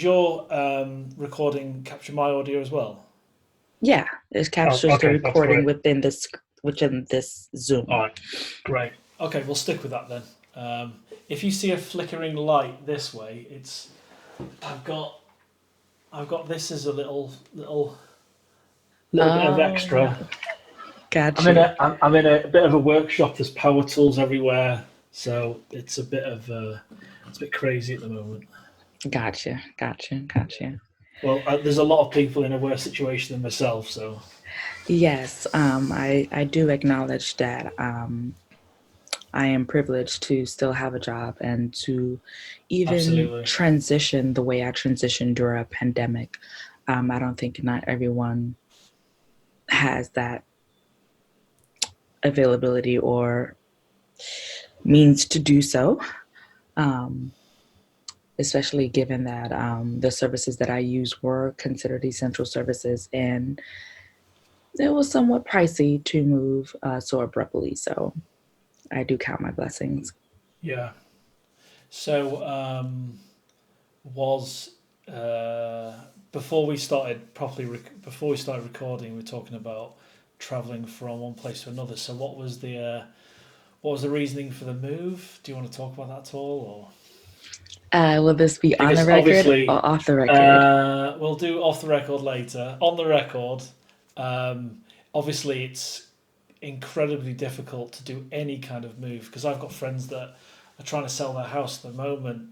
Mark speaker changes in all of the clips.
Speaker 1: does your recording capture my audio as well?
Speaker 2: Yeah, it
Speaker 1: Oh,
Speaker 2: captures the
Speaker 1: okay, that's
Speaker 2: recording
Speaker 1: great.
Speaker 2: within this
Speaker 1: All
Speaker 2: Zoom.
Speaker 1: right, great. Okay, we'll stick with that then. If you see a flickering light this way, it's I've got I've got this as a little bit of extra.
Speaker 2: Oh, got you.
Speaker 1: I'm in a bit of a workshop. There's power tools everywhere, so it's a bit crazy at the moment.
Speaker 2: Gotcha. Gotcha. Gotcha.
Speaker 1: Well, there's a lot of people in a worse situation than myself, so
Speaker 2: Yes, I do acknowledge that I am privileged to still have a job and to even
Speaker 1: absolutely.
Speaker 2: transition the way I transitioned during a pandemic. I don't think not everyone has that availability or means to do so. Um, Especially given that the services that I use were considered essential services, and it was somewhat pricey to move so abruptly. So I do count my blessings.
Speaker 1: Yeah. So was before we started before we started recording, we were talking about traveling from one place to another. So what was the reasoning for the move? Do you want to talk about that at all, or
Speaker 2: Will this be on the
Speaker 1: because
Speaker 2: record
Speaker 1: obviously
Speaker 2: or off the record?
Speaker 1: we'll do off the record later. On the record, um, obviously it's incredibly difficult to do any kind of move because I've got friends that are trying to sell their house at the moment,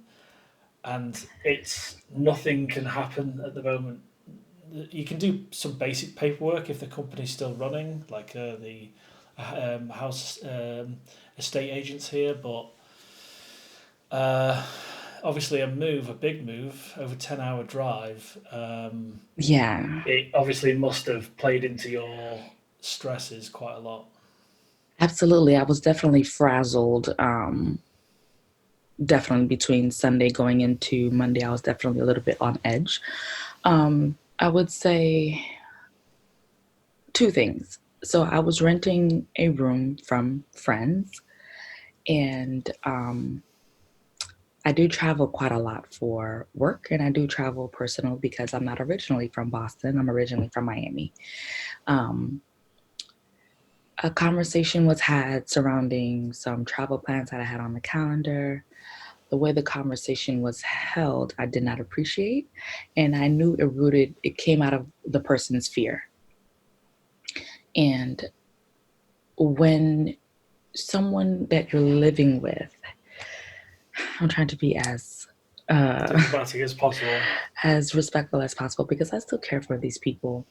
Speaker 1: and it's nothing can happen at the moment. You can do some basic paperwork if the company's still running, like the house estate agents here, but uh, obviously a big move, over 10-hour drive.
Speaker 2: Yeah,
Speaker 1: It obviously must have played into your stresses quite a lot.
Speaker 2: absolutely. I was definitely frazzled. Definitely between Sunday going into Monday, I was definitely a little bit on edge. I would say two things. So I was renting a room from friends, and I do travel quite a lot for work, and I do travel personal because I'm not originally from Boston. I'm originally from Miami. Um, a conversation was had surrounding some travel plans that I had on the calendar. The way the conversation was held, I did not appreciate, and I knew it came out of the person's fear. And when someone that you're living with, I'm trying to be uh,
Speaker 1: Diplomatic as possible.
Speaker 2: as respectful as possible because I still care for these people,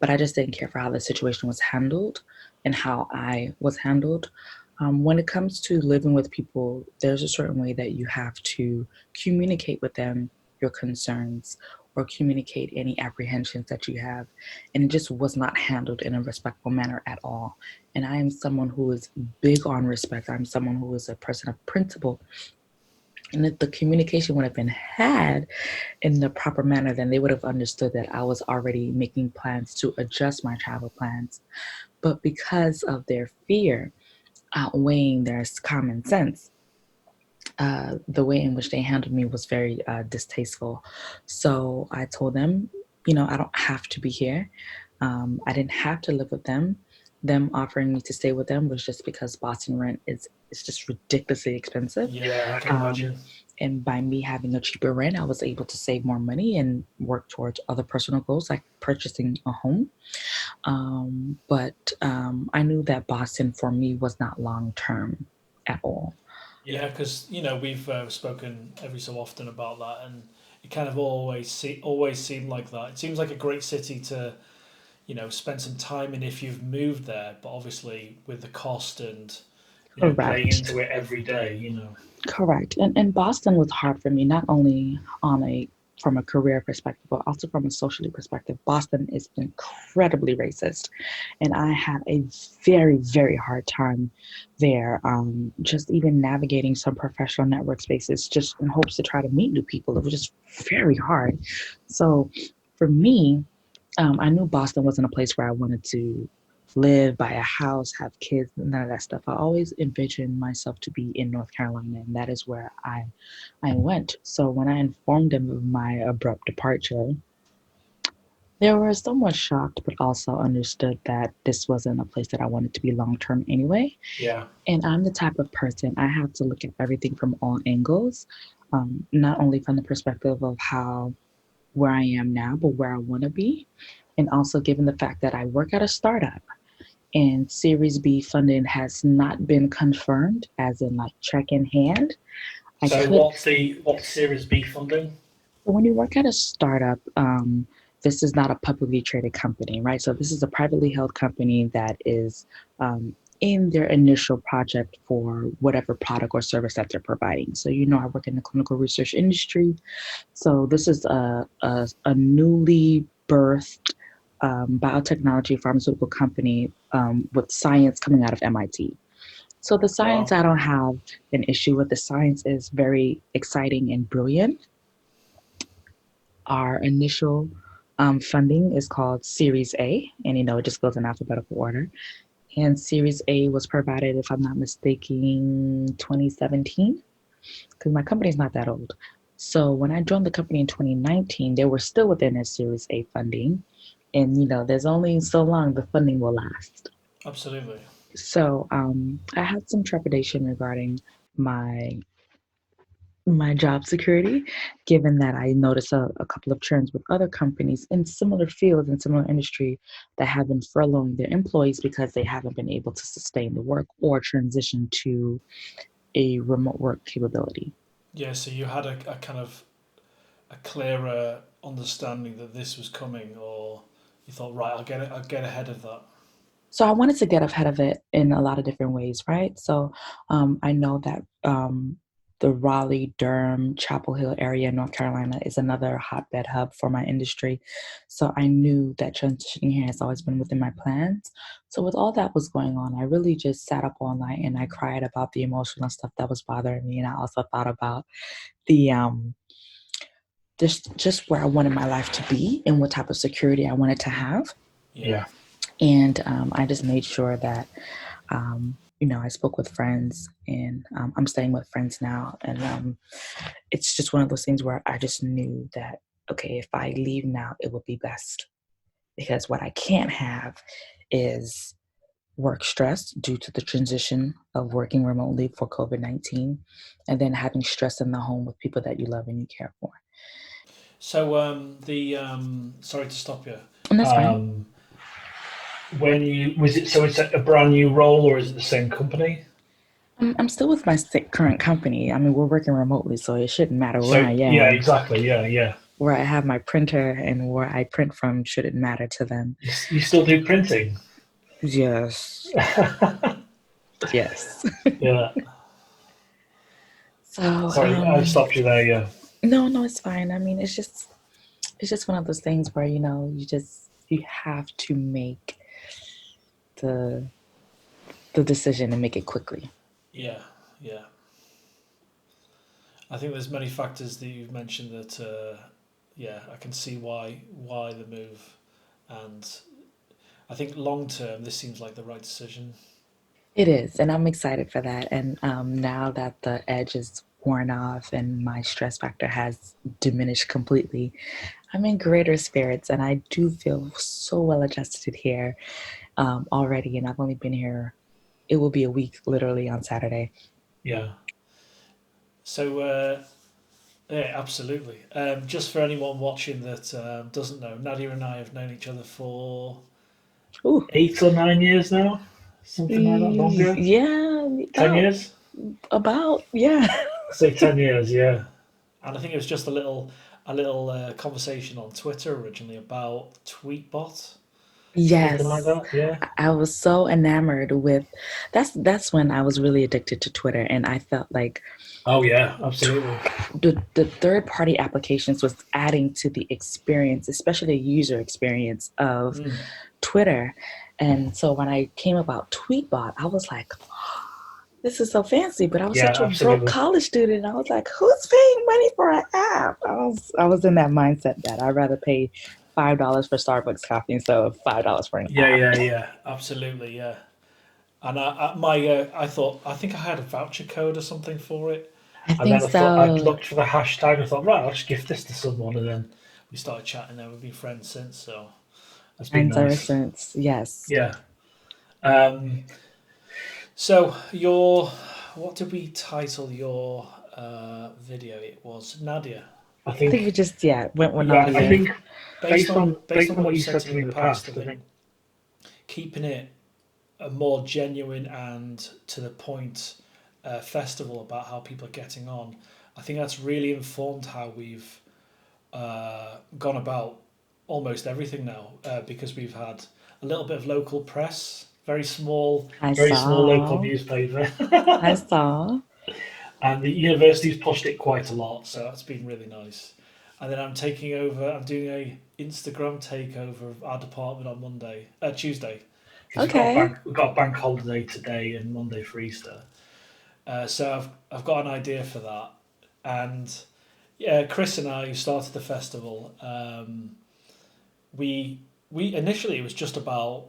Speaker 2: but I just didn't care for how the situation was handled and how I was handled. When it comes to living with people, there's a certain way that you have to communicate with them your concerns or communicate any apprehensions that you have. And it just was not handled in a respectful manner at all. And I am someone who is big on respect. I'm someone who is a person of principle. And if the communication would have been had in the proper manner, then they would have understood that I was already making plans to adjust my travel plans. But because of their fear outweighing their common sense, the way in which they handled me was very distasteful. So I told them, I don't have to be here. I didn't have to live with them. Them offering me to stay with them was just because Boston rent is just ridiculously expensive.
Speaker 1: Yeah, I can
Speaker 2: Um,
Speaker 1: imagine.
Speaker 2: and by me having a cheaper rent, I was able to save more money and work towards other personal goals like purchasing a home. But I knew that Boston for me was not long term at all.
Speaker 1: Yeah, because we've spoken every so often about that, and it kind of always seemed like that. It seems like a great city to spend some time in if you've moved there, but obviously with the cost and paying
Speaker 2: Correct.
Speaker 1: into it every day.
Speaker 2: Correct. And Boston was hard for me, not only on a from a career perspective, but also from a socially perspective. Boston is incredibly racist, and I had a very, very hard time there. Just even navigating some professional network spaces, just in hopes to try to meet new people. It was just very hard. So, for me, I knew Boston wasn't a place where I wanted to live, buy a house, have kids, none of that stuff. I always envisioned myself to be in North Carolina, and that is where I went. So when I informed them of my abrupt departure, they were somewhat shocked, but also understood that this wasn't a place that I wanted to be long term anyway.
Speaker 1: Yeah.
Speaker 2: And I'm the type of person, I have to look at everything from all angles, not only from the perspective of how where I am now, but where I want to be. And also given the fact that I work at a startup and Series B funding has not been confirmed, as in like check in hand, I
Speaker 1: So
Speaker 2: could.
Speaker 1: what's Series B funding?
Speaker 2: When you work at a startup, this is not a publicly traded company, right? So this is a privately held company that is in their initial project for whatever product or service that they're providing. So, I work in the clinical research industry. So this is a newly birthed biotechnology pharmaceutical company with science coming out of MIT. So the science,
Speaker 1: Wow.
Speaker 2: I don't have an issue with. The science is very exciting and brilliant. Our initial funding is called Series A, and it just goes in alphabetical order. And Series A was provided, if I'm not mistaken, 2017, because my company is not that old. So when I joined the company in 2019, they were still within their Series A funding. And, there's only so long the funding will last.
Speaker 1: Absolutely.
Speaker 2: So I had some trepidation regarding my my job security, given that I noticed a couple of trends with other companies in similar fields and similar industry that have been furloughing their employees because they haven't been able to sustain the work or transition to a remote work capability.
Speaker 1: Yeah. So you had a kind of a clearer understanding that this was coming, or you thought, right, I'll get ahead of that.
Speaker 2: So I wanted to get ahead of it in a lot of different ways, right? So I know that the Raleigh, Durham, Chapel Hill area in North Carolina is another hotbed hub for my industry. So I knew that transitioning here has always been within my plans. So with all that was going on, I really just sat up all night and I cried about the emotional stuff that was bothering me. And I also thought about the just where I wanted my life to be and what type of security I wanted to have.
Speaker 1: Yeah.
Speaker 2: And I just made sure that, I spoke with friends, and I'm staying with friends now. And it's just one of those things where I just knew that, okay, if I leave now, it would be best. Because what I can't have is work stress due to the transition of working remotely for COVID-19, and then having stress in the home with people that you love and you care for.
Speaker 1: So the sorry to stop you.
Speaker 2: And that's fine.
Speaker 1: Um, when you was it so it's a brand new role or is it the same company?
Speaker 2: I'm still with my current company. I mean, we're working remotely, so it shouldn't matter where
Speaker 1: So
Speaker 2: I
Speaker 1: yeah,
Speaker 2: am.
Speaker 1: exactly. Yeah, yeah.
Speaker 2: Where I have my printer and where I print from shouldn't matter to them.
Speaker 1: You still do printing?
Speaker 2: Yes. Yes.
Speaker 1: Yeah.
Speaker 2: So,
Speaker 1: Sorry, I stopped you there. Yeah.
Speaker 2: no, no, it's fine. I mean, it's just one of those things where, you have to make the the decision and make it quickly.
Speaker 1: Yeah, yeah. I think there's many factors that you've mentioned that, yeah, I can see why the move, and I think long term this seems like the right decision.
Speaker 2: It is, and I'm excited for that. And now that the edge is worn off and my stress factor has diminished completely, I'm in greater spirits, and I do feel so well adjusted here already. And I've only been here, it will be a week literally on Saturday.
Speaker 1: Yeah. So yeah, absolutely. Just for anyone watching that doesn't know, Nadia and I have known each other for
Speaker 2: Ooh,
Speaker 1: 8 or 9 years now, something like that. Longer,
Speaker 2: yeah,
Speaker 1: 10 years.
Speaker 2: yeah.
Speaker 1: I say 10 years. Yeah. And I think it was just a little conversation on Twitter originally about Tweetbot, something like
Speaker 2: Yes.
Speaker 1: that. Yeah.
Speaker 2: I was so enamored with that's when I was really addicted to Twitter, and I felt like
Speaker 1: Oh yeah, absolutely.
Speaker 2: the third party applications was adding to the experience, especially the user experience of
Speaker 1: Mm.
Speaker 2: Twitter. And so when I came about Tweetbot, I was like, this is so fancy, but I was
Speaker 1: Yeah,
Speaker 2: such a broke
Speaker 1: absolutely.
Speaker 2: college student. I was like, who's paying money for an app? I was in that mindset that I'd rather pay $5 for Starbucks coffee instead of $5 for an
Speaker 1: Yeah,
Speaker 2: app.
Speaker 1: yeah, yeah, absolutely, yeah. And I think I had a voucher code or something for it,
Speaker 2: I
Speaker 1: and
Speaker 2: think
Speaker 1: then I thought I'd
Speaker 2: so.
Speaker 1: looked for the hashtag. I thought, right, I'll just gift this to someone, and then we started chatting. And we've been friends since, so that's been
Speaker 2: Friends ever
Speaker 1: nice.
Speaker 2: since. Yes.
Speaker 1: Yeah. Um, so your, what did we title your video? It was Nadia. I
Speaker 2: I think we
Speaker 1: think,
Speaker 2: just, yeah, went with
Speaker 1: yeah, I
Speaker 2: Nadia.
Speaker 1: think based on what you said
Speaker 3: said
Speaker 1: to
Speaker 3: to
Speaker 1: me
Speaker 3: me
Speaker 1: in
Speaker 3: in
Speaker 1: the
Speaker 3: the
Speaker 1: past, I
Speaker 3: past, I
Speaker 1: think
Speaker 3: think
Speaker 1: keeping it a more genuine and to the point festival about how people are getting on. I think that's really informed how we've gone about almost everything now because we've had a little bit of local press,
Speaker 2: I
Speaker 1: very small local
Speaker 2: saw.
Speaker 1: newspaper,
Speaker 2: I saw.
Speaker 1: and the university's pushed it quite a lot, so that's been really nice. And then I'm taking over. I'm doing a Instagram takeover of our department on Tuesday, because
Speaker 2: Okay.
Speaker 1: we've got a bank holiday today and Monday for Easter. So I've got an idea for that, and yeah, Chris and I who started the festival. We initially it was just about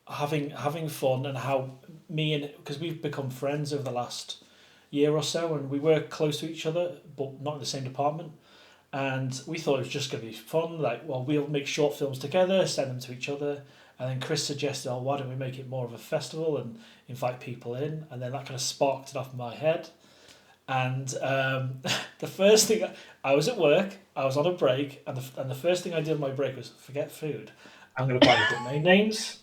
Speaker 1: having fun and how me and because we've become friends over the last year or so, and we work close to each other, but not in the same department. And we thought it was just going to be fun. Like, well, we'll make short films together, send them to each other. And then Chris suggested, oh, why don't we make it more of a festival and invite people in? And then that kind of sparked it off in my head. And the first thing, I was at work, I was on a break, and the first thing I did on my break was forget food. I'm going to buy the domain names.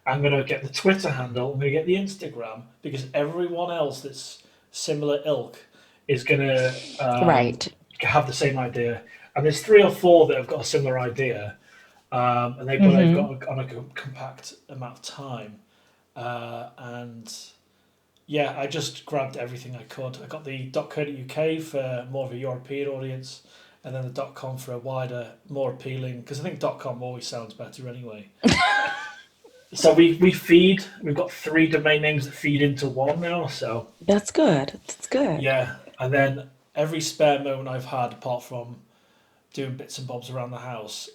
Speaker 1: I'm going to get the Twitter handle. I'm going to get the Instagram because everyone else that's similar ilk is going to
Speaker 2: Right.
Speaker 1: have the same idea. And there's three or four that have got a similar idea, and they've
Speaker 2: Mm-hmm.
Speaker 1: got on a compact amount of time. And yeah, I just grabbed everything I could. I got the .co.uk for more of a European audience, and then the .com for a wider, more appealing. Because I think .com always sounds better anyway. So we've got three domain names that feed into one now. So
Speaker 2: That's good. That's good.
Speaker 1: yeah, and then every spare moment I've had, apart from doing bits and bobs around the house,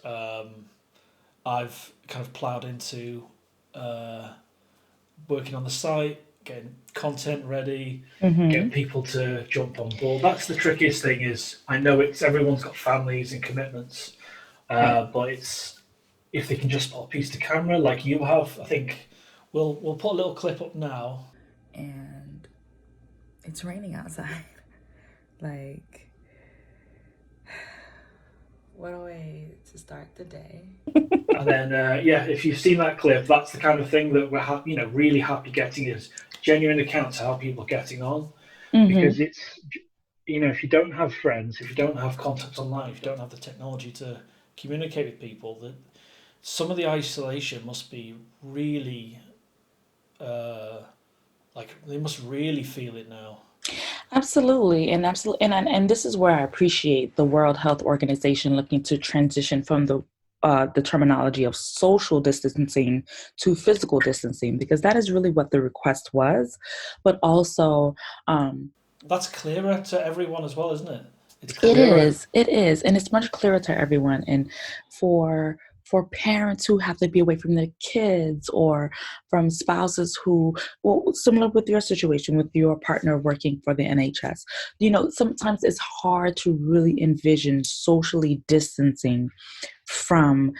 Speaker 1: I've kind of ploughed into uh, working on the site, getting content ready, getting
Speaker 2: Mm-hmm.
Speaker 1: people to jump on board. That's the trickiest thing. Is I know it's everyone's got families and commitments,
Speaker 2: Right.
Speaker 1: but it's if they can just put a piece to camera like you have. I think we'll put a little clip up now.
Speaker 2: And it's raining outside. Like, what a way to start the day.
Speaker 1: And then, yeah, if you've seen that clip, that's the kind of thing that really happy getting is genuine accounts of how people are getting on.
Speaker 2: Mm-hmm.
Speaker 1: Because it's, if you don't have friends, if you don't have contacts online, if you don't have the technology to communicate with people, that some of the isolation must be really, uh, like they must really feel it now.
Speaker 2: Absolutely, and absolutely, and this is where I appreciate the World Health Organization looking to transition from the terminology of social distancing to physical distancing because that is really what the request was, but also um,
Speaker 1: That's clearer to everyone as well, isn't it? It's
Speaker 2: it
Speaker 1: clearer.
Speaker 2: is. It is, and it's much clearer to everyone. And for for parents who have to be away from their kids, or from spouses who, well, similar with your situation with your partner working for the NHS, sometimes it's hard to really envision socially distancing from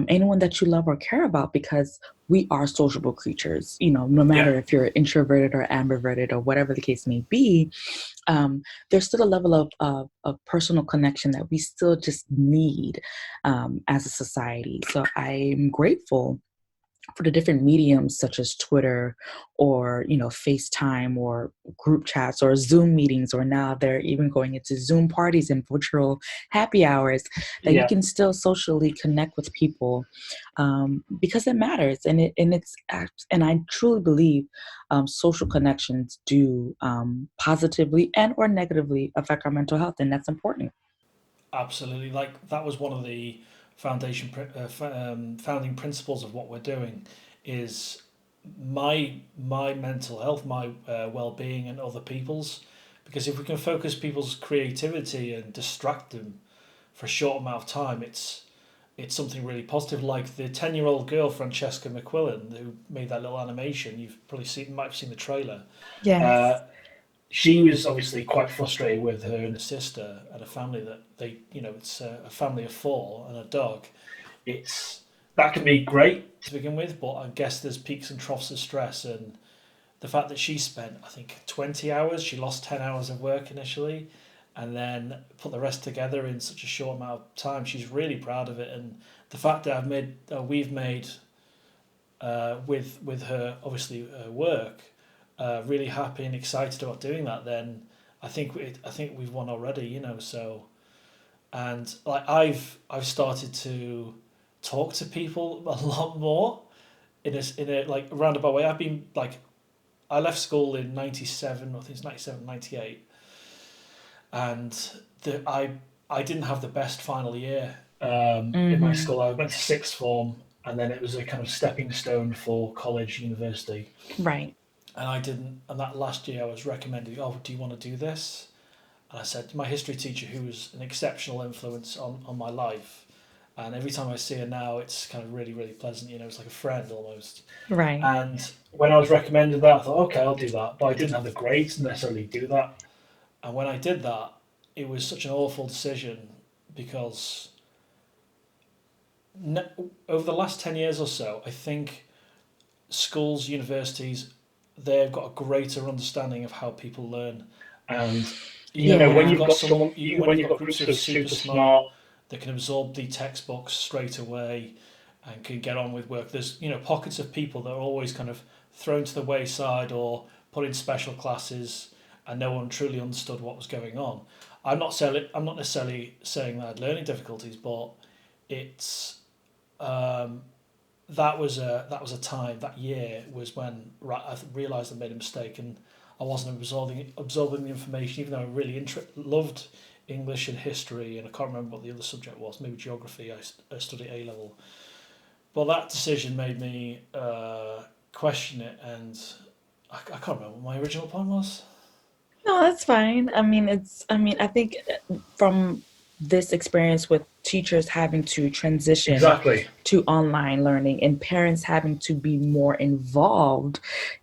Speaker 2: anyone that you love or care about because we are sociable creatures. No
Speaker 1: Yeah,
Speaker 2: matter if you're introverted or ambiverted or whatever the case may be, there's still a level of personal connection that we still just need as a society. So I'm grateful for the different mediums such as Twitter or FaceTime or group chats or Zoom meetings, or now they're even going into Zoom parties and virtual happy hours, that you
Speaker 1: yeah.
Speaker 2: can still socially connect with people, because it matters. And I truly believe social connections do positively and or negatively affect our mental health, and that's important.
Speaker 1: Absolutely, like that was one of the founding principles of what we're doing, is my mental health, my well being, and other people's. Because if we can focus people's creativity and distract them for a short amount of time, it's it's something really positive. Like the 10-year-old girl, Francesca McQuillan, who made that little animation. You've probably seen, might have seen the trailer.
Speaker 2: Yes.
Speaker 1: Uh, she was obviously quite frustrated with her and her sister and a family that they, it's a family of four and a dog. It's that can be great to begin with, but I guess there's peaks and troughs of stress, and the fact that she spent, I think, 20 hours. She lost 10 hours of work initially, and then put the rest together in such a short amount of time. She's really proud of it, and the fact that we've made with her obviously work, really happy and excited about doing that. Then I think we've won already. So and like I've started to talk to people a lot more in a like roundabout way. I've been like I left school in 97, I think it's 97, 98, and I didn't have the best final year in my
Speaker 2: Mm-hmm.
Speaker 1: school. I went to sixth form, and then it was a kind of stepping stone for college, university.
Speaker 2: Right.
Speaker 1: And I didn't. And that last year, I was recommended, "Oh, do you want to do this?" And I said, my history teacher, who was an exceptional influence on my life, and every time I see her now, it's kind of really, really pleasant. It's like a friend almost.
Speaker 2: Right.
Speaker 1: And when I was recommended that, I thought, okay, I'll do that. But I didn't have the grades to necessarily do that. And when I did that, it was such an awful decision because over the last 10 years or so, I think schools, universities, they've got a greater understanding of how people learn. And, when
Speaker 2: Yeah.
Speaker 1: you've got when you've got groups who are super smart that can absorb the textbooks straight away and can get on with work. There's pockets of people that are always kind of thrown to the wayside or put in special classes, and no one truly understood what was going on. I'm not necessarily saying that I had learning difficulties, but it's um, that was a time that year was when I realised I made a mistake and I wasn't absorbing the information, even though I really loved English and history, and I can't remember what the other subject was, maybe geography. I studied A level. But that decision made me question it, and I can't remember what my original point was.
Speaker 2: No, that's fine. I think from this experience with teachers having to transition
Speaker 1: Exactly.
Speaker 2: to online learning and parents having to be more involved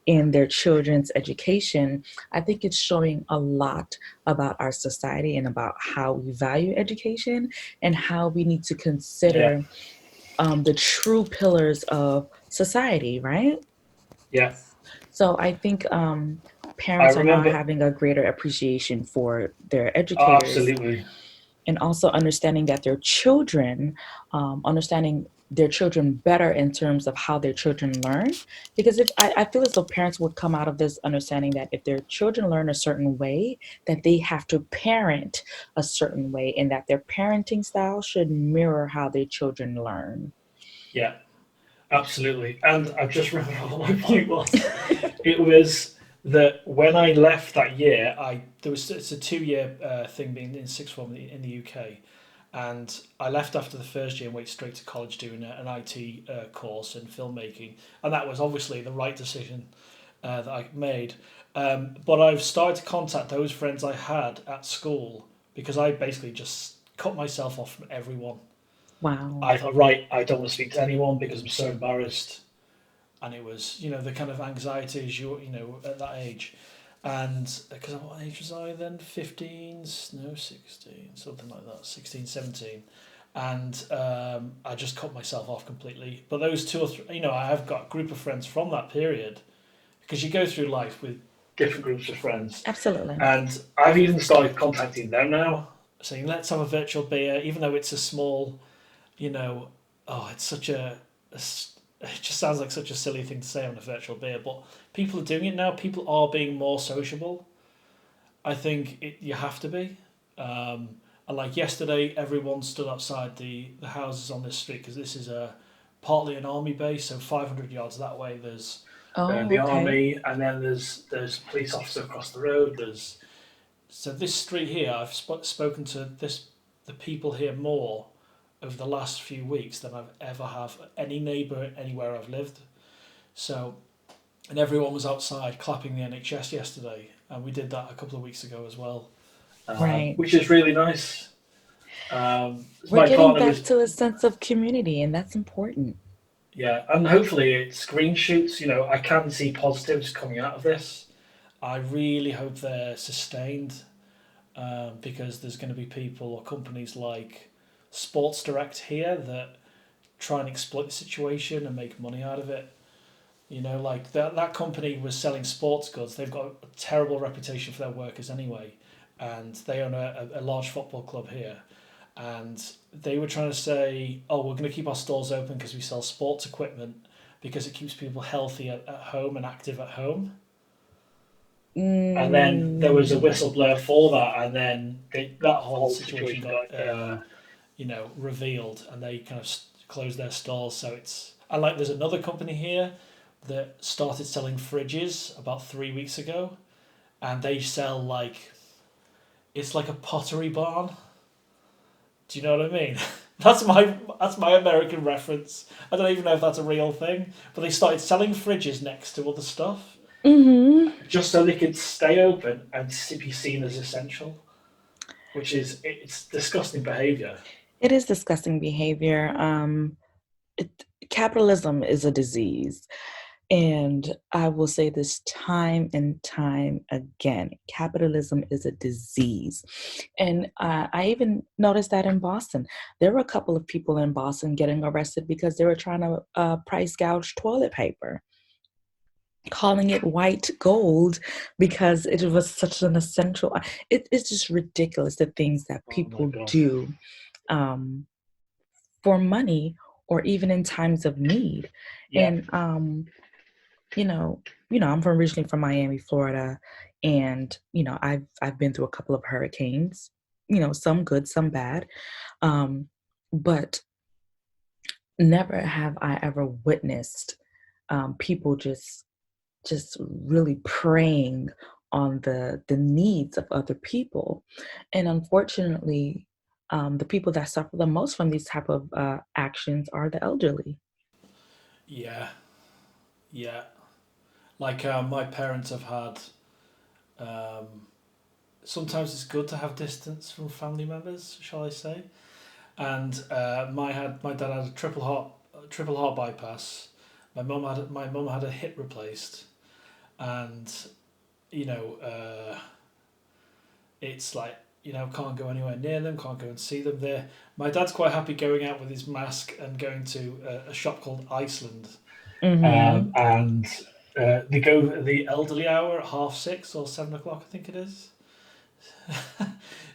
Speaker 2: in their children's education, I think it's showing a lot about our society and about how we value education and how we need to
Speaker 1: Yeah.
Speaker 2: consider the true pillars of society, right?
Speaker 1: Yeah.
Speaker 2: So I think
Speaker 1: I
Speaker 2: parents are now
Speaker 1: remember.
Speaker 2: having a greater appreciation for their
Speaker 1: Oh,
Speaker 2: educators
Speaker 1: absolutely.
Speaker 2: and also understanding that understanding their children better in terms of how their children learn. Because if I feel as though parents would come out of this understanding that if their children learn a certain way, that they have to parent a certain way and that their parenting style should mirror how their children learn.
Speaker 1: Yeah. Absolutely. And I've just remembered what my point was. It was that when I left that year, it's a 2 year thing being in sixth form in the UK, and I left after the first year and went straight to college doing an IT course in filmmaking, and that was obviously the right decision that I made. But I've started to contact those friends I had at school because I basically just cut myself off from everyone.
Speaker 2: Wow.
Speaker 1: I thought, right, I don't want to speak to anyone because I'm so embarrassed, and it was the kind of anxieties you at that age, and because what age was I then? 15, no, 16, something like that, 16, 17, and I just cut myself off completely. But those two or three, I have got a group of friends from that period because you go through life with different groups of friends,
Speaker 2: Absolutely.
Speaker 1: and I've even started contacting them now, saying let's have a virtual beer, even though it's a small, you know, oh, it's such it just sounds like such a silly thing to say on a virtual beer, but people are doing it now. People are being more sociable. I think you have to be. And like yesterday, everyone stood outside the houses on this street because this is partly an army base. So 500 yards that way, there's
Speaker 2: Oh,
Speaker 1: the
Speaker 2: okay.
Speaker 1: army, and then there's police officer across the road. So this street here, I've spoken to the people here more over the last few weeks than I've ever have any neighbour anywhere I've lived. So, and everyone was outside clapping the NHS yesterday, and we did that a couple of weeks ago as well,
Speaker 2: Right.
Speaker 1: which is really nice.
Speaker 2: We're
Speaker 1: My
Speaker 2: getting
Speaker 1: partner
Speaker 2: back
Speaker 1: was,
Speaker 2: to a sense of community, and that's important.
Speaker 1: yeah, and hopefully it's green shoots. I can see positives coming out of this. I really hope they're sustained, because there's going to be people or companies like Sports Direct here that try and exploit the situation and make money out of it. Like that company was selling sports goods. They've got a terrible reputation for their workers anyway, and they own a large football club here. And they were trying to say, oh, we're going to keep our stores open because we sell sports equipment because it keeps people healthy at home and active at home. And then there was a
Speaker 2: Mm,
Speaker 1: whistleblower for that, and then that whole situation got revealed, and they kind of closed their stores. So it's and like there's another company here that started selling fridges about 3 weeks ago, and they sell like it's like a pottery barn. Do you know what I mean? That's my American reference. I don't even know if that's a real thing, but they started selling fridges next to other stuff
Speaker 2: hmm
Speaker 1: just so they could stay open and be seen as essential, which is it's disgusting behaviour.
Speaker 2: It is disgusting behavior. It, Capitalism is a disease. And I will say this time and time again, capitalism is a disease. And I even noticed that in Boston. There were a couple of people in Boston getting arrested because they were trying to price gouge toilet paper, calling it white gold because it was such an essential. It's just ridiculous the things that
Speaker 1: Oh my
Speaker 2: people
Speaker 1: god.
Speaker 2: do um, for money or even in times of need.
Speaker 1: Yeah.
Speaker 2: And you know, I'm from originally from Miami, Florida, and I've been through a couple of hurricanes. Some good, some bad, but never have I ever witnessed people just really preying on the needs of other people, and unfortunately, the people that suffer the most from these type of actions are the elderly.
Speaker 1: Yeah. Yeah. Like my parents have had. Um, Sometimes it's good to have distance from family members, shall I say? And my dad had a triple heart bypass. My mum had a hip replaced, and you know it's like can't go anywhere near them, can't go and see them. There, my dad's quite happy going out with his mask and going to a shop called Iceland,
Speaker 2: Mm-hmm.
Speaker 1: and they go the elderly hour at 6:30 or 7 o'clock, I think it is.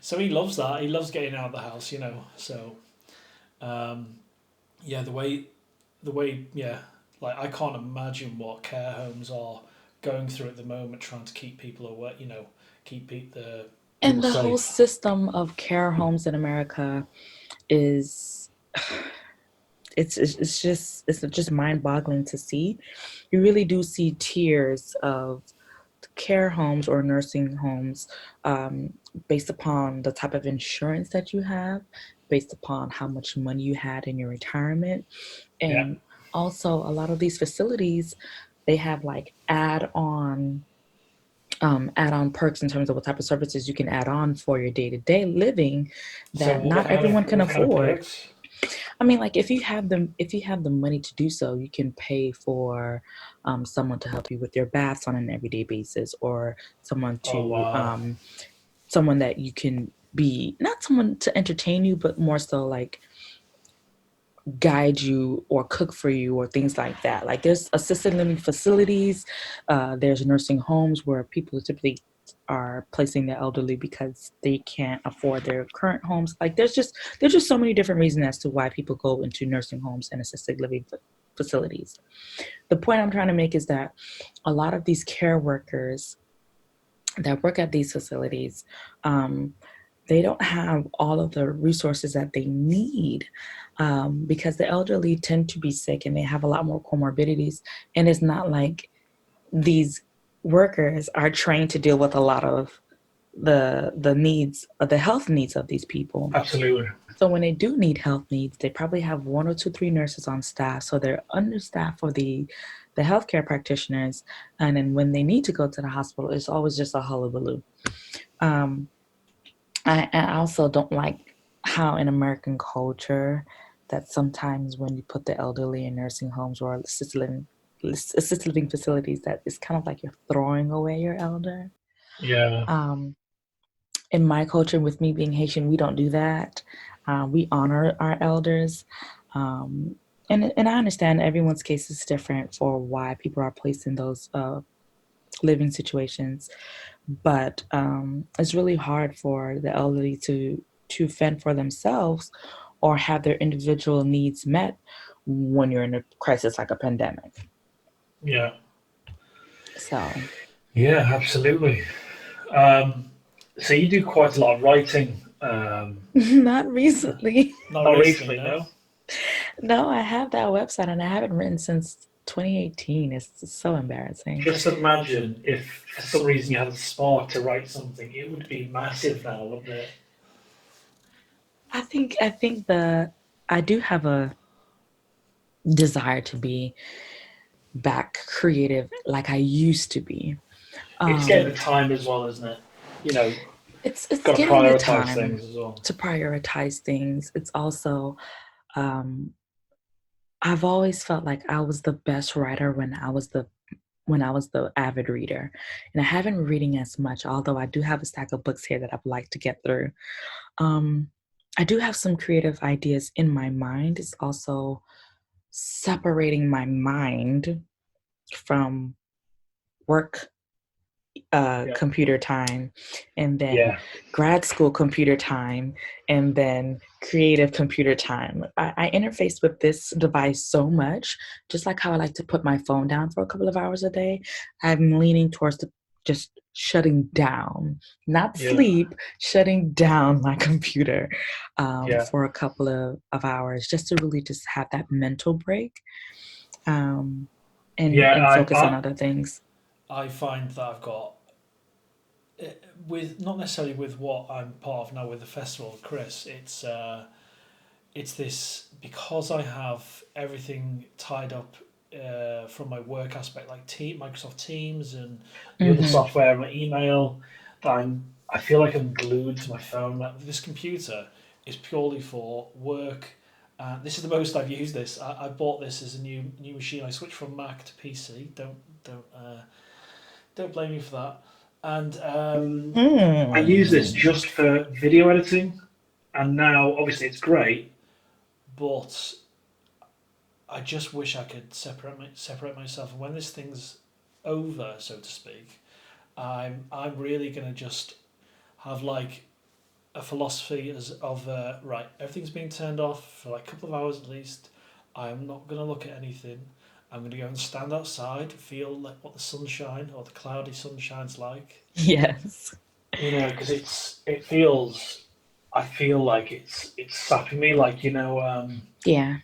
Speaker 1: So he loves that. He loves getting out of the house. So um, yeah, the way yeah, like I can't imagine what care homes are going through at the moment, trying to keep people away. Keep the people
Speaker 2: And the whole
Speaker 1: safe.
Speaker 2: system of care homes in America is it's just mind-boggling to see. You really do see tiers of care homes or nursing homes um, based upon the type of insurance that you have, based upon how much money you had in your retirement,
Speaker 1: Yeah.
Speaker 2: and also a lot of these facilities they have like add-on perks in terms of what type of services you can add on for your day-to-day living
Speaker 1: So
Speaker 2: that not everyone can
Speaker 1: what kind of
Speaker 2: afford.
Speaker 1: perks?
Speaker 2: I mean, like if you have the money to do so, you can pay for someone to help you with your baths on an everyday basis, or someone
Speaker 1: Oh
Speaker 2: to
Speaker 1: wow.
Speaker 2: someone that you can be not someone to entertain you, but more so like guide you or cook for you or things like that. Like there's assisted living facilities, there's nursing homes where people typically are placing the elderly because they can't afford their current homes. Like there's just so many different reasons as to why people go into nursing homes and assisted living facilities. The point I'm trying to make is that a lot of these care workers that work at these facilities, um, they don't have all of the resources that they need because the elderly tend to be sick and they have a lot more comorbidities. And it's not like these workers are trained to deal with a lot of the needs of the health needs of these people.
Speaker 1: Absolutely.
Speaker 2: So when they do need health needs, they probably have one or two, three nurses on staff. So they're understaffed for the healthcare practitioners. And then when they need to go to the hospital, it's always just a hullabaloo. Um, I also don't like how in American culture that sometimes when you put the elderly in nursing homes or assisted living facilities, that it's kind of like you're throwing away your elder.
Speaker 1: Yeah.
Speaker 2: Um, in my culture, with me being Haitian, we don't do that. We honor our elders. Um, and I understand everyone's case is different for why people are placed in those living situations, but it's really hard for the elderly to fend for themselves or have their individual needs met when you're in a crisis like a pandemic.
Speaker 1: Yeah.
Speaker 2: So,
Speaker 1: Yeah, absolutely. Um, so you do quite a lot of writing.
Speaker 2: not recently.
Speaker 1: Not recently,
Speaker 2: Recently,
Speaker 1: no.
Speaker 2: no. No, I have that website and I haven't written since 2018. It's so embarrassing.
Speaker 1: Just imagine if for some reason you had a spark to write something, it would be massive now, wouldn't it?
Speaker 2: I think the I do have a desire to be back creative like I used to be.
Speaker 1: It's getting the
Speaker 2: Um,
Speaker 1: time as well, isn't it? You know,
Speaker 2: it's
Speaker 1: got to
Speaker 2: getting the
Speaker 1: prioritize
Speaker 2: time
Speaker 1: things as well.
Speaker 2: to prioritize things. It's also um, I've always felt like I was the best writer when I was the avid reader. And I haven't been reading as much, although I do have a stack of books here that I'd like to get through. Um, I do have some creative ideas in my mind. It's also separating my mind from work
Speaker 1: Yeah.
Speaker 2: computer time, and then
Speaker 1: Yeah.
Speaker 2: grad school computer time, and then creative computer time. I interface with this device so much, just like how I like to put my phone down for a couple of hours a day. I'm leaning towards just shutting down, not
Speaker 1: Yeah.
Speaker 2: sleep, shutting down my computer
Speaker 1: Yeah.
Speaker 2: for a couple of hours, just to really just have that mental break, um,
Speaker 1: Yeah.
Speaker 2: and focus on other things.
Speaker 1: I find that I've got with not necessarily with what I'm part of now with the festival, Chris. It's this because I have everything tied up from my work aspect, like Microsoft Teams and the other
Speaker 2: Mm-hmm.
Speaker 1: software, my email. That I feel like I'm glued to my phone. Like this computer is purely for work. This is the most I've used this. I bought this as a new machine. I switched from Mac to PC. Don't blame me for that. And I use this
Speaker 2: Mm.
Speaker 1: just for video editing. And now, obviously, it's great, but I just wish I could separate myself. And when this thing's over, so to speak, I'm really gonna just have like a philosophy as of right, everything's being turned off for like a couple of hours at least. I'm not gonna look at anything. I'm gonna go and stand outside, feel like what the sunshine or the cloudy sunshine's like.
Speaker 2: Yes.
Speaker 1: You know, because it feels. I feel like it's sapping me. Like
Speaker 2: Yeah.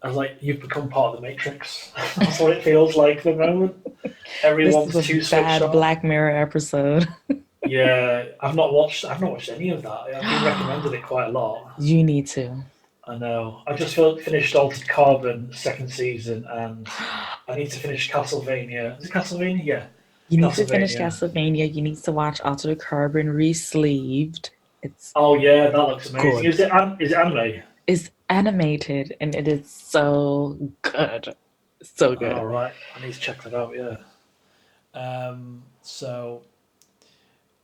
Speaker 1: I was like, you've become part of the Matrix. That's what it feels like at the moment.
Speaker 2: This is
Speaker 1: Everyone's
Speaker 2: a
Speaker 1: too switched
Speaker 2: bad
Speaker 1: on.
Speaker 2: Black Mirror episode.
Speaker 1: Yeah, I've not watched any of that. I've been recommended it quite a lot.
Speaker 2: You need to.
Speaker 1: I know. I just finished Altered Carbon second season, and I need to finish Castlevania. Is it Castlevania? Yeah,
Speaker 2: You need to finish
Speaker 1: Castlevania.
Speaker 2: Castlevania. You need to watch Altered Carbon Re-Sleeved. It's
Speaker 1: Oh yeah, that looks amazing.
Speaker 2: good.
Speaker 1: Is it anime?
Speaker 2: It's animated and it is so good. So
Speaker 1: Oh
Speaker 2: good.
Speaker 1: right, I need to check that out. Yeah. So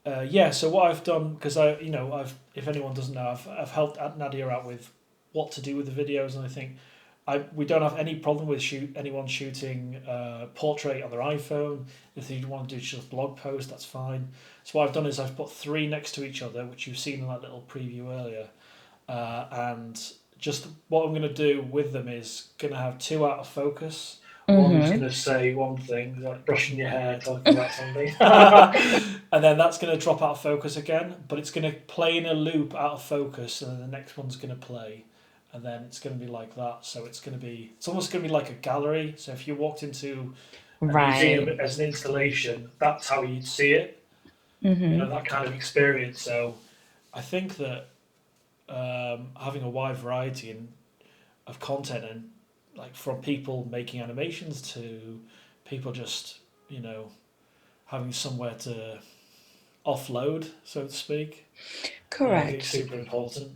Speaker 1: yeah, so what I've done because I've if anyone doesn't know, I've helped Nadia out with what to do with the videos, and I think we don't have any problem with anyone shooting portrait on their iPhone. If they want to do just blog post, that's fine. So what I've done is I've put three next to each other, which you've seen in that little preview earlier, and just what I'm going to do with them is going to have two out of focus. One's
Speaker 2: Mm-hmm.
Speaker 1: going to say one thing, like brushing your hair, talking about something, and then that's going to drop out of focus again. But it's going to play in a loop out of focus, and then the next one's going to play, and then it's going to be like that. So it's almost going to be like a gallery. So if you walked into a museum
Speaker 2: Right.
Speaker 1: as an installation, that's how you'd see it. You
Speaker 2: Mm-hmm.
Speaker 1: know, that kind of experience. So I think that having a wide variety of content and like from people making animations to people just having somewhere to offload, so to speak. Yeah, I think it's
Speaker 2: Correct.
Speaker 1: super important.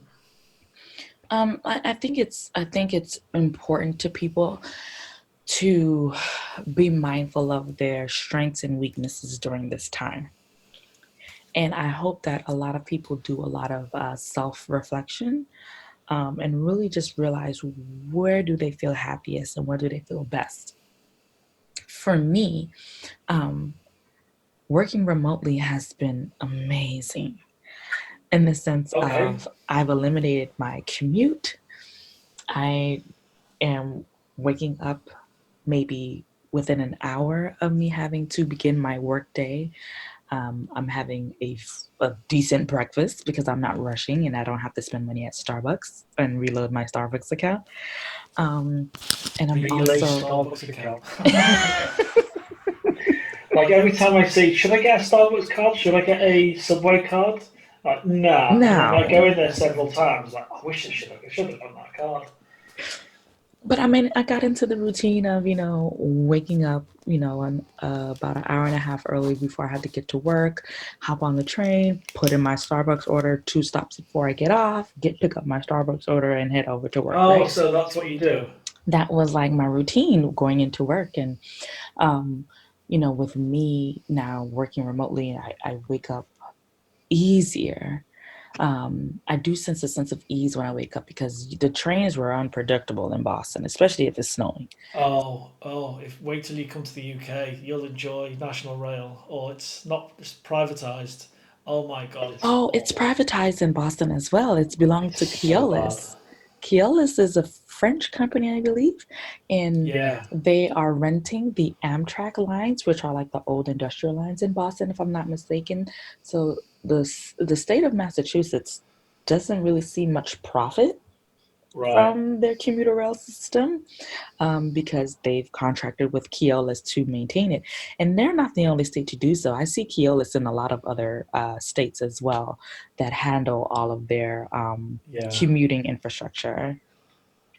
Speaker 2: I think it's important to people to be mindful of their strengths and weaknesses during this time. And I hope that a lot of people do a lot of self reflection, and really just realize where do they feel happiest and where do they feel best. For me, um, working remotely has been amazing in the sense
Speaker 1: Okay.
Speaker 2: of I've eliminated my commute. I am waking up maybe within an hour of me having to begin my work day. I'm having a decent breakfast because I'm not rushing and I don't have to spend money at Starbucks and reload my Starbucks account. Um, and I'm
Speaker 1: Relay
Speaker 2: also
Speaker 1: Starbucks account. Like every time I say, should I get a Starbucks card? Should I get a Subway card? Like, nah. And then I
Speaker 2: now.
Speaker 1: go in there several times. Like, I wish I should have done that card.
Speaker 2: But I mean, I got into the routine of, waking up, about an hour and a half early before I had to get to work, hop on the train, put in my Starbucks order 2 stops before I get off, pick up my Starbucks order and head over to work,
Speaker 1: Oh,
Speaker 2: right?
Speaker 1: so that's what you do.
Speaker 2: That was like my routine going into work. And, um, with me now working remotely, I wake up easier. I do sense a sense of ease when I wake up because the trains were unpredictable in Boston, especially if it's snowing.
Speaker 1: Oh, if wait till you come to the UK, you'll enjoy National Rail, or it's not, it's privatized. Oh my God, it's
Speaker 2: Oh, it's
Speaker 1: awful.
Speaker 2: privatized in Boston as well. It's belonged
Speaker 1: It's
Speaker 2: to
Speaker 1: so bad.
Speaker 2: Keolis. Keolis is a French company, I believe, and
Speaker 1: Yeah.
Speaker 2: they are renting the Amtrak lines, which are like the old industrial lines in Boston, if I'm not mistaken. So the state of Massachusetts doesn't really see much profit
Speaker 1: Right.
Speaker 2: from their commuter rail system, because they've contracted with Keolis to maintain it. And they're not the only state to do so. I see Keolis in a lot of other states as well that handle all of their
Speaker 1: Yeah.
Speaker 2: commuting infrastructure.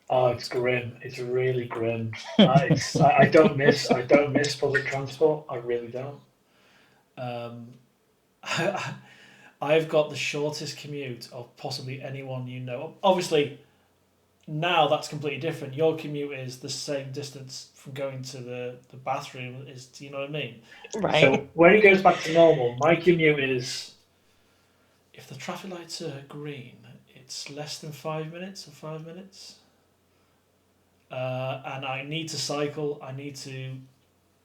Speaker 1: Oh, it's grim. It's really grim. I don't miss public transport. I really don't. Um, I've got the shortest commute of possibly anyone you know. Obviously, now that's completely different. Your commute is the same distance from going to the bathroom. Is, do you know what I mean?
Speaker 2: Right.
Speaker 1: So when it goes back to normal, my commute is, if the traffic lights are green, it's less than 5 minutes or 5 minutes. And I need to cycle. I need to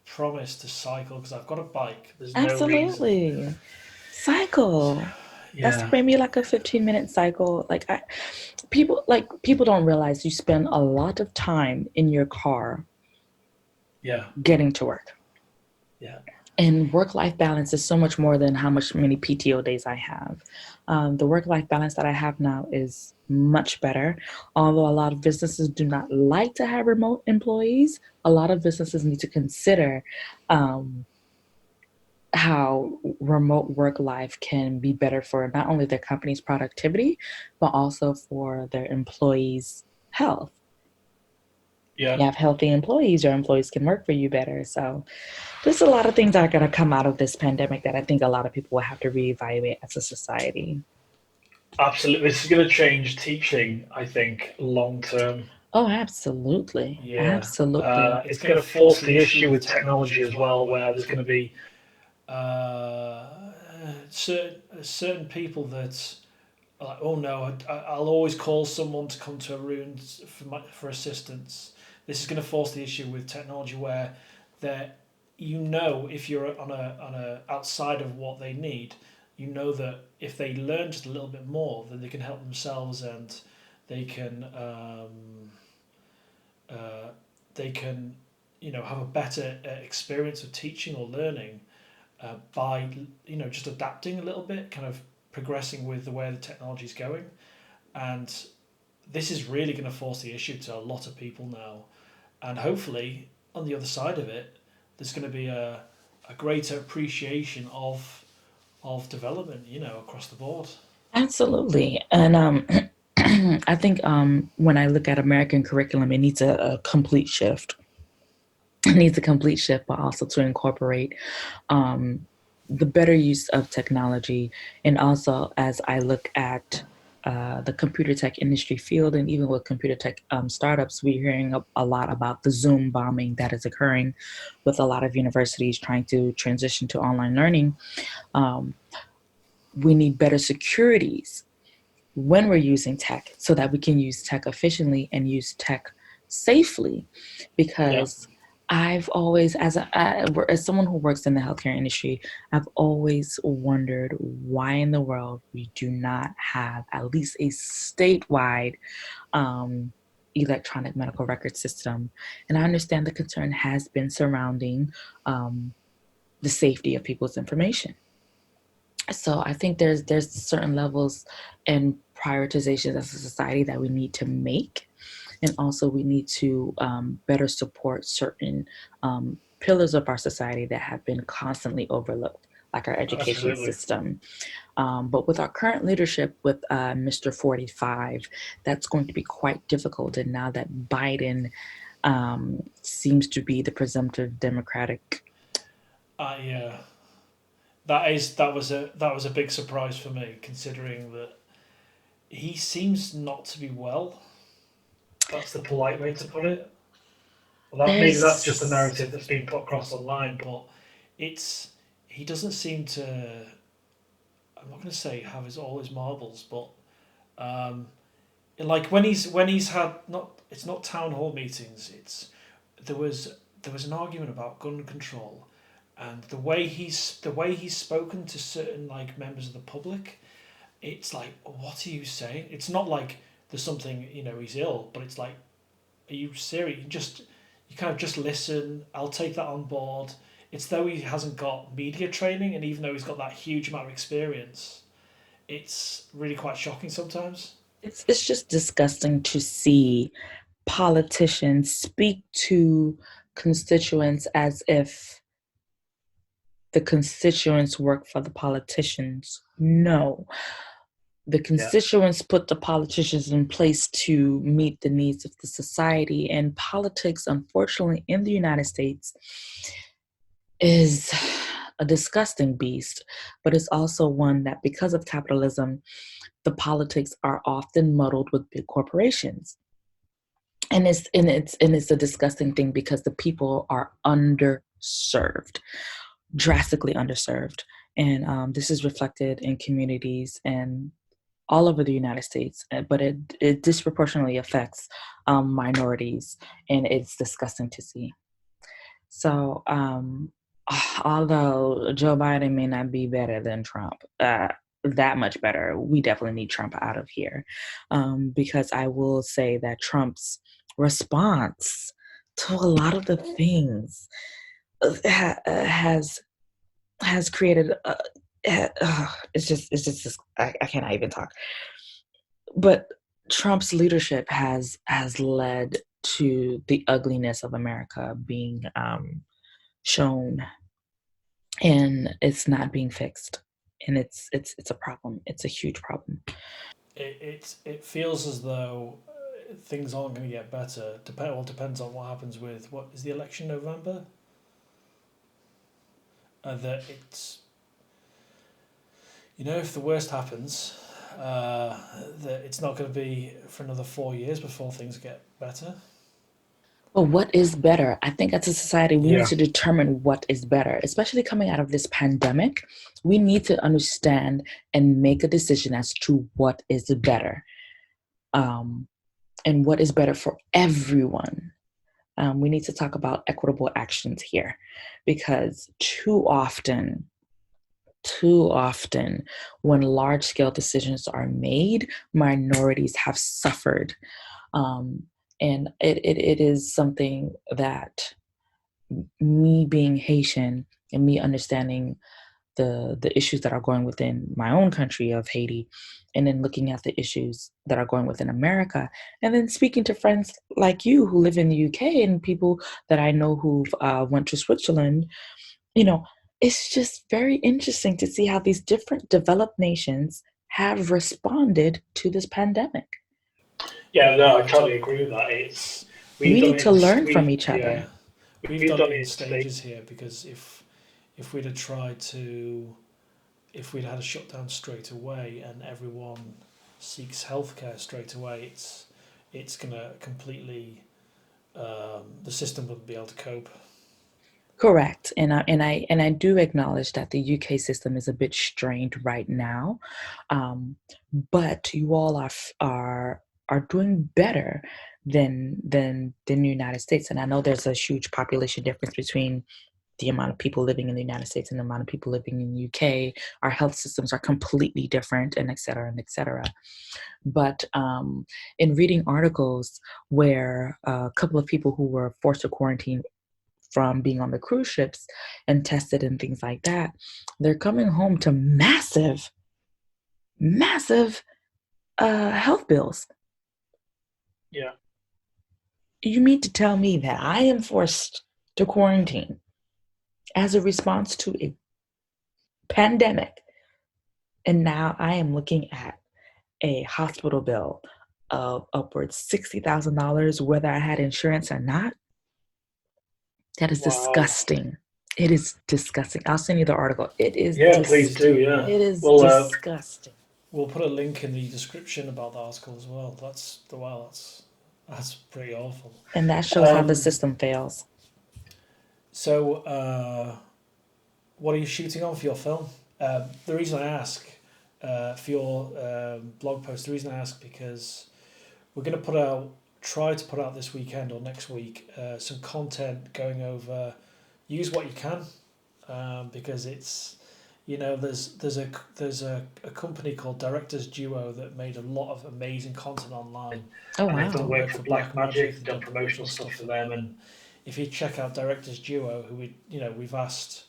Speaker 1: promise to cycle because I've got a bike. There's no reason.
Speaker 2: Absolutely. Cycle. That's
Speaker 1: Yeah,
Speaker 2: maybe like a 15-minute cycle. People don't realize you spend a lot of time in your car
Speaker 1: yeah,
Speaker 2: getting to work.
Speaker 1: yeah,
Speaker 2: And work life balance is so much more than how many PTO days I have. The work life balance that I have now is much better. Although a lot of businesses do not like to have remote employees, a lot of businesses need to consider um, how remote work life can be better for not only their company's productivity, but also for their employees' health.
Speaker 1: yeah.
Speaker 2: You have healthy employees, your employees can work for you better. So there's a lot of things that are going to come out of this pandemic that I think a lot of people will have to reevaluate as a society.
Speaker 1: Absolutely. This is going to change teaching, I think, long term.
Speaker 2: Oh, absolutely.
Speaker 1: Yeah.
Speaker 2: Absolutely.
Speaker 1: It's going to force the issue with technology as well, where there's going to be certain people that are like, oh no, I'll always call someone to come to a room for assistance. This is going to force the issue with technology where that, if you're on a outside of what they need, that if they learn just a little bit more, then they can help themselves and they can uh, they can have a better experience of teaching or learning by just adapting a little bit, kind of progressing with the way the technology is going. And this is really going to force the issue to a lot of people now. And hopefully, on the other side of it, there's going to be a greater appreciation of development, across the board.
Speaker 2: Absolutely. And I think when I look at American curriculum, it needs a complete shift. It needs a complete shift, but also to incorporate um, the better use of technology. And also, as I look at the computer tech industry field, and even with computer tech startups, we're hearing a lot about the Zoom bombing that is occurring with a lot of universities trying to transition to online learning. Um, we need better securities when we're using tech so that we can use tech efficiently and use tech safely.
Speaker 1: Yeah,
Speaker 2: Because I've always, as someone who works in the healthcare industry, I've always wondered why in the world we do not have at least a statewide um, electronic medical record system. And I understand the concern has been surrounding um, the safety of people's information. So I think there's certain levels and prioritizations as a society that we need to make, and also we need to better support certain pillars of our society that have been constantly overlooked, like our education
Speaker 1: absolutely.
Speaker 2: system. But with our current leadership, with Mr. 45, that's going to be quite difficult. And now that Biden seems to be the presumptive Democratic.
Speaker 1: I that was a big surprise for me, considering that he seems not to be well. That's the polite way to put it. Well, maybe that's just the
Speaker 2: There's
Speaker 1: narrative that's been put across online, but it's he doesn't seem to. I'm not going to say have all his marbles, but um, like when he's had not it's not town hall meetings. It's there was there was an argument about gun control, and the way he's spoken to certain like members of the public. It's like, what are you saying? It's not like there's something, he's ill, but it's like, are you serious? You kind of just listen. I'll take that on board. It's though he hasn't got media training, and even though he's got that huge amount of experience, it's really quite shocking sometimes.
Speaker 2: it's just disgusting to see politicians speak to constituents as if the constituents work for the politicians. No, the
Speaker 1: Yeah,
Speaker 2: constituents put the politicians in place to meet the needs of the society. And politics, unfortunately, in the United States is a disgusting beast, but it's also one that, because of capitalism, the politics are often muddled with big corporations. And it's a disgusting thing because the people are underserved, drastically underserved. And this is reflected in communities and all over the United States, but it disproportionately affects minorities, and it's disgusting to see. So, although Joe Biden may not be better than Trump, that much better, we definitely need Trump out of here, because I will say that Trump's response to a lot of the things has created. It's just I cannot even talk. But Trump's leadership has led to the ugliness of America being shown, and it's not being fixed, and it's a problem. It's a huge problem.
Speaker 1: it feels as though things aren't going to get better. Depends on what happens with what is the election November. That it's if the worst happens, that it's not going to be for another 4 years before things get better.
Speaker 2: But what is better? I think as a society, we need
Speaker 1: Yeah.
Speaker 2: to determine what is better, especially coming out of this pandemic. We need to understand and make a decision as to what is better, um, and what is better for everyone. We need to talk about equitable actions here, because too often, when large scale decisions are made, minorities have suffered. Um, and it is something that, me being Haitian and me understanding the issues that are going within my own country of Haiti, and then looking at the issues that are going within America, and then speaking to friends like you who live in the UK, and people that I know who've went to Switzerland, you know, it's just very interesting to see how these different developed nations have responded to this pandemic.
Speaker 1: Yeah, no, I totally agree with that. We've
Speaker 2: We
Speaker 1: done
Speaker 2: need
Speaker 1: it
Speaker 2: to
Speaker 1: in
Speaker 2: learn from
Speaker 1: we
Speaker 2: each
Speaker 1: yeah
Speaker 2: other.
Speaker 1: we've done it in stages here because if we'd have tried to if we'd had a shutdown straight away and everyone seeks healthcare straight away, it's gonna completely the system wouldn't be able to cope.
Speaker 2: Correct. And I do acknowledge that the UK system is a bit strained right now. Um, but you all are doing better than the United States. And I know there's a huge population difference between the amount of people living in the United States and the amount of people living in the UK. Our health systems are completely different, and et cetera, and et cetera. But in reading articles where a couple of people who were forced to quarantine from being on the cruise ships and tested and things like that, they're coming home to massive, massive health bills.
Speaker 1: Yeah.
Speaker 2: You mean to tell me that I am forced to quarantine as a response to a pandemic, and now I am looking at a hospital bill of upwards $60,000, whether I had insurance or not? That is
Speaker 1: Wow.
Speaker 2: disgusting. It is disgusting. I'll send you the article.
Speaker 1: Yeah, please do. Yeah.
Speaker 2: It is
Speaker 1: Well,
Speaker 2: disgusting.
Speaker 1: we'll put a link in the description about the article as well. That's pretty awful.
Speaker 2: And that shows how the
Speaker 1: Um,
Speaker 2: system fails.
Speaker 1: so, what are you shooting on for your film? The reason I ask for your blog post, the reason I ask because we're going to try to put out this weekend or next week some content going over. Use what you can, because it's there's a company called Directors Duo that made a lot of amazing content online,
Speaker 2: Oh,
Speaker 1: and they've done
Speaker 2: wow.
Speaker 1: work for Black Magic. They've done promotional stuff for them, and if you check out Directors Duo, who we've asked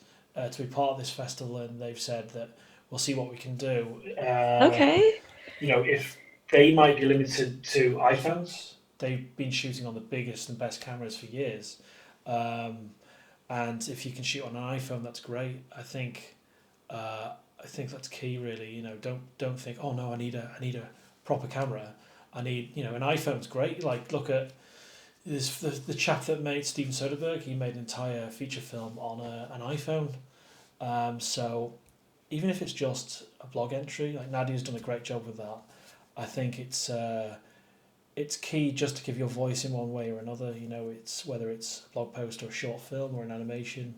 Speaker 1: to be part of this festival, and they've said that we'll see what we can do.
Speaker 2: Okay.
Speaker 1: If they might be limited to iPhones, they've been shooting on the biggest and best cameras for years. Um, and if you can shoot on an iPhone, that's great. I think that's key, really. Don't think, oh no, I need a proper camera. I need, an iPhone's great. Like, look at this the chap that made Steven Soderbergh. He made an entire feature film on an iPhone. So even if it's just a blog entry, like Nadia's done a great job with that. I think it's key just to give your voice in one way or another. It's whether it's a blog post or a short film or an animation.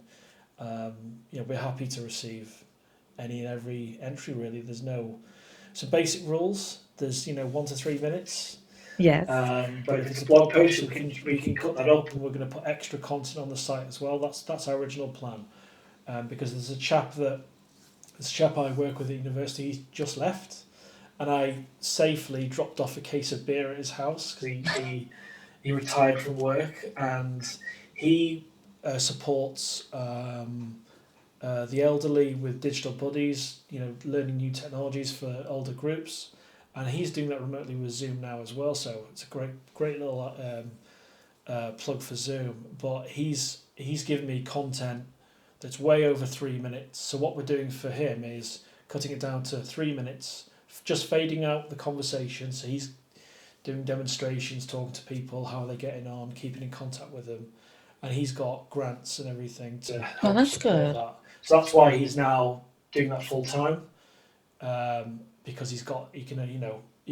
Speaker 1: We're happy to receive any and every entry. Really, there's no some basic rules. There's 1 to 3 minutes.
Speaker 2: Yes.
Speaker 1: But if it's a blog post, we can cut that up, and we're going to put extra content on the site as well. That's our original plan. Because there's a chap I work with at university. He's just left, and I safely dropped off a case of beer at his house because he retired from work, and he supports the elderly with digital buddies, learning new technologies for older groups, and he's doing that remotely with Zoom now as well. So it's a great little plug for Zoom. But he's given me content that's way over 3 minutes. So what we're doing for him is cutting it down to 3 minutes, just fading out the conversation. So he's doing demonstrations, talking to people, how are they getting on, keeping in contact with them, and he's got grants and everything to
Speaker 2: Well,
Speaker 1: help
Speaker 2: that's
Speaker 1: support
Speaker 2: good.
Speaker 1: that. So that's why he's now doing that full time, because he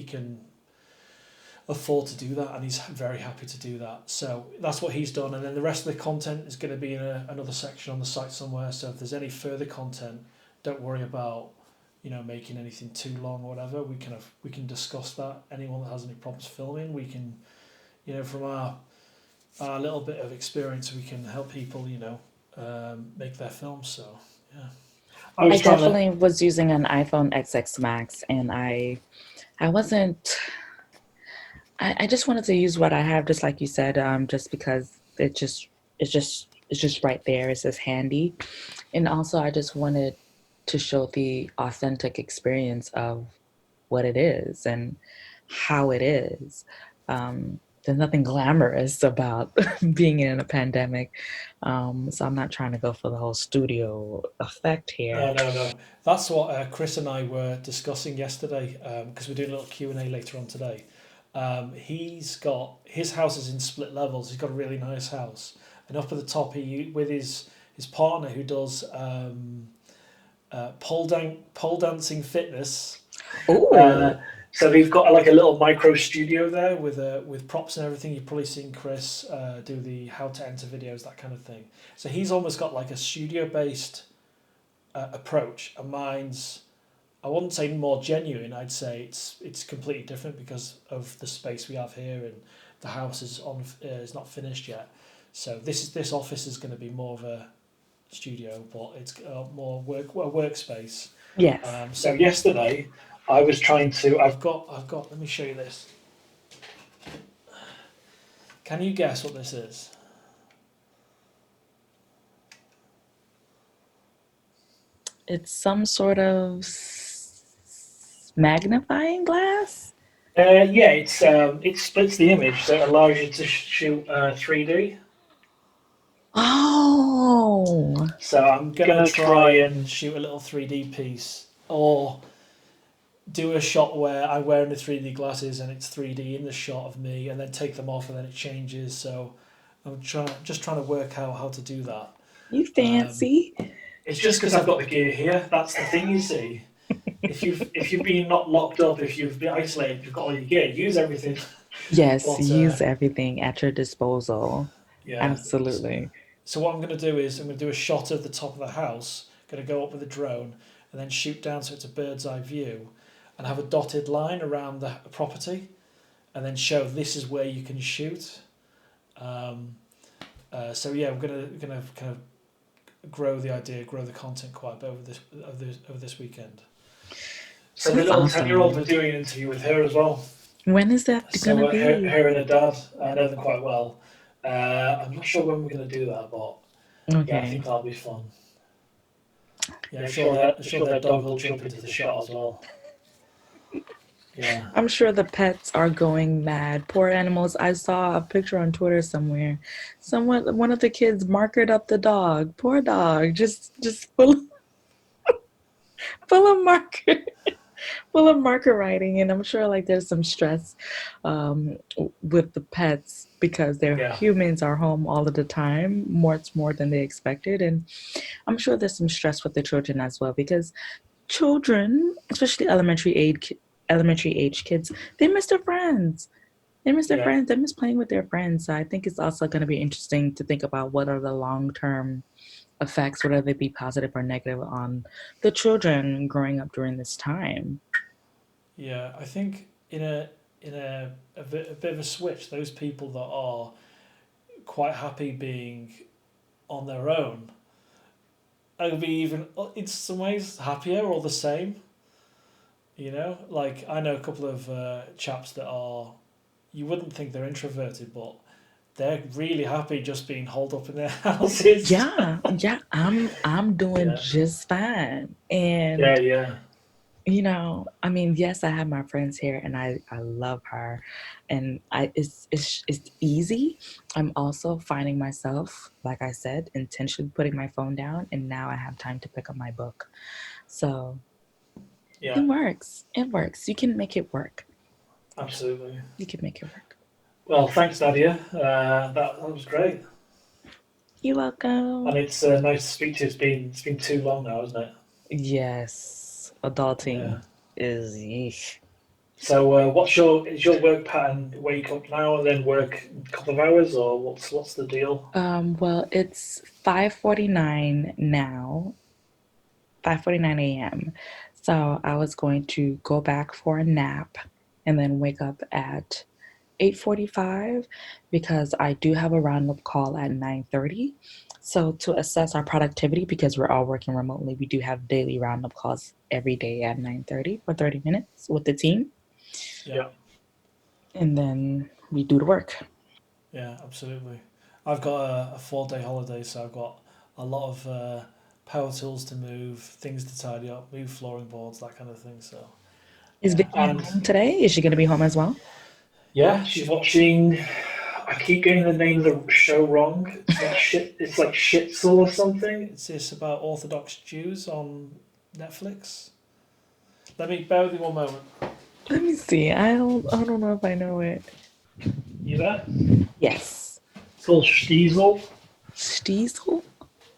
Speaker 1: can afford to do that, and he's very happy to do that. So that's what he's done, and then the rest of the content is going to be in another section on the site somewhere. So if there's any further content, don't worry about making anything too long or whatever. We can discuss that. Anyone that has any problems filming, we can from our little bit of experience, we can help people make their films. So yeah, I
Speaker 2: I
Speaker 1: was trying to.
Speaker 2: definitely was using an iPhone XX Max, and I wasn't. I just wanted to use what I have, just like you said, just because it's just right there. It's just handy, and also I just wanted to show the authentic experience of what it is and how it is. There's nothing glamorous about being in a pandemic, so I'm not trying to go for the whole studio effect here.
Speaker 1: No, no, no. That's what Chris and I were discussing yesterday, because we're doing a little Q&A later on today. He's got his house is in split levels. He's got a really nice house, and up at the top, he with his partner who does pole dancing fitness. Uh,
Speaker 2: Oh,
Speaker 1: So they've got like a little micro studio there with props and everything. You've probably seen Chris do the how to enter videos, that kind of thing. So he's almost got like a studio based approach, and mine's, I wouldn't say more genuine. I'd say it's completely different because of the space we have here, and the house is not finished yet. So this office is going to be more of a studio, but it's more workspace.
Speaker 2: Yes.
Speaker 1: So yesterday, I was trying to. I've got. Let me show you this. Can you guess what this is?
Speaker 2: It's some sort of magnifying glass.
Speaker 1: Yeah, it splits the image, so it allows you to shoot 3D.
Speaker 2: Oh,
Speaker 1: So I'm gonna try and shoot a little 3D piece, or do a shot where I'm wearing the 3D glasses and it's 3D in the shot of me, and then take them off and then it changes. So I'm just trying to work out how to do that.
Speaker 2: you
Speaker 1: Um,
Speaker 2: fancy.
Speaker 1: it's just because I've got the gear here. That's the thing, you see. If you've been not locked up, if you've been isolated, you've got all your gear. Use everything.
Speaker 2: Yes,
Speaker 1: But
Speaker 2: use everything at your disposal.
Speaker 1: yeah.
Speaker 2: Absolutely.
Speaker 1: So what I'm going to do is I'm going to do a shot of the top of the house. Going to go up with a drone and then shoot down so it's a bird's eye view, and have a dotted line around the property, and then show this is where you can shoot. Um, so yeah, we're gonna kind of grow the idea, grow the content quite a bit over this weekend. So the
Speaker 2: That's
Speaker 1: little 10-year-old,
Speaker 2: awesome.
Speaker 1: we're doing an interview with her as well.
Speaker 2: When is that gonna
Speaker 1: So
Speaker 2: be?
Speaker 1: her and her dad, I know them quite well. I'm not sure when we're going to do that, but yeah, I
Speaker 2: Okay.
Speaker 1: think that'll be fun. Yeah, I'm sure that dog will jump into the shot as well. Yeah.
Speaker 2: I'm sure the pets are going mad. Poor animals. I saw a picture on Twitter somewhere. One of the kids markered up the dog. Poor dog. Just full of marker, full of marker writing. And I'm sure like there's some stress um, with the pets because their
Speaker 1: Yeah.
Speaker 2: humans are home all of the time, more than they expected. And I'm sure there's some stress with the children as well because children, especially elementary age kids, they miss their friends. They miss their
Speaker 1: Yeah.
Speaker 2: friends. They miss playing with their friends. So I think it's also going to be interesting to think about what are the long term effects, whether they be positive or negative, on the children growing up during this time.
Speaker 1: Yeah. I think in a bit of a switch, those people that are quite happy being on their own, will be even in some ways happier or the same. Like I know a couple of chaps that are, you wouldn't think they're introverted, but they're really happy just being holed up in their houses.
Speaker 2: Yeah, I'm doing
Speaker 1: Yeah.
Speaker 2: just fine.
Speaker 1: Yeah.
Speaker 2: And
Speaker 1: Yeah.
Speaker 2: I mean, yes, I have my friends here and I love her and it's easy. I'm also finding myself, like I said, intentionally putting my phone down and now I have time to pick up my book. So it
Speaker 1: Yeah.
Speaker 2: works. It works. You can make it work.
Speaker 1: Absolutely.
Speaker 2: You can make it work.
Speaker 1: Well, thanks, Nadia. That was great,
Speaker 2: You're
Speaker 1: and
Speaker 2: welcome.
Speaker 1: it's nice to speak to you. It's been too long now, isn't it?
Speaker 2: Yes.
Speaker 1: Yeah.
Speaker 2: Adulting is yeesh.
Speaker 1: So, is your work pattern? Wake up now and then work a couple of hours, or what's the deal?
Speaker 2: Well, it's 5:49 now, 5:49 a.m. So I was going to go back for a nap and then wake up at 8:45 because I do have a roundup call at 9:30. So to assess our productivity, because we're all working remotely, we do have daily roundup calls every day at 9:30 for 30 minutes with the team,
Speaker 1: Yeah.
Speaker 2: and then we do the work.
Speaker 1: Yeah. Absolutely. I've got a 4 day holiday, so I've got a lot of power tools to move, things to tidy up, move flooring boards, that kind of thing. So
Speaker 2: Is
Speaker 1: yeah,
Speaker 2: Vicky
Speaker 1: and
Speaker 2: home today? Is she going to be home as well?
Speaker 1: yeah, she's watching. I keep getting the name of the show wrong. It's like shit. It's like Shitzel or something. It's about Orthodox Jews on Netflix. Let me bear with you one moment.
Speaker 2: Let me see. I don't know if I know it.
Speaker 1: You there?
Speaker 2: Yes.
Speaker 1: It's called Stiesel.
Speaker 2: Stiesel?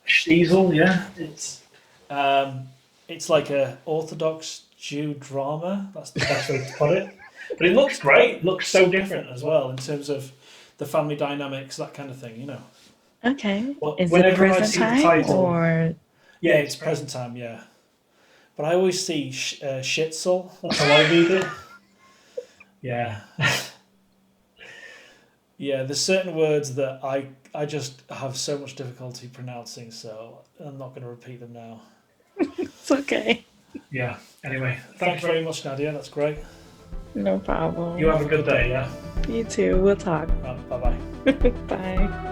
Speaker 1: Stiesel, yeah. It's um, it's like a Orthodox Jew drama. That's the best way to put it. But it looks great. It looks so different as well in terms of the family dynamics, that kind of thing.
Speaker 2: Okay.
Speaker 1: But
Speaker 2: Is it
Speaker 1: whenever I
Speaker 2: present
Speaker 1: see the
Speaker 2: time
Speaker 1: title,
Speaker 2: or?
Speaker 1: yeah, it's present time. Yeah, but I always see Shitzel. That's how I read it. Yeah. Yeah, there's certain words that I just have so much difficulty pronouncing, so I'm not going to repeat them now.
Speaker 2: It's okay.
Speaker 1: Yeah. Anyway, thanks very much, Nadia. That's great.
Speaker 2: No problem.
Speaker 1: You have a good day. Yeah.
Speaker 2: You too. We'll talk.
Speaker 1: Bye bye.
Speaker 2: Bye.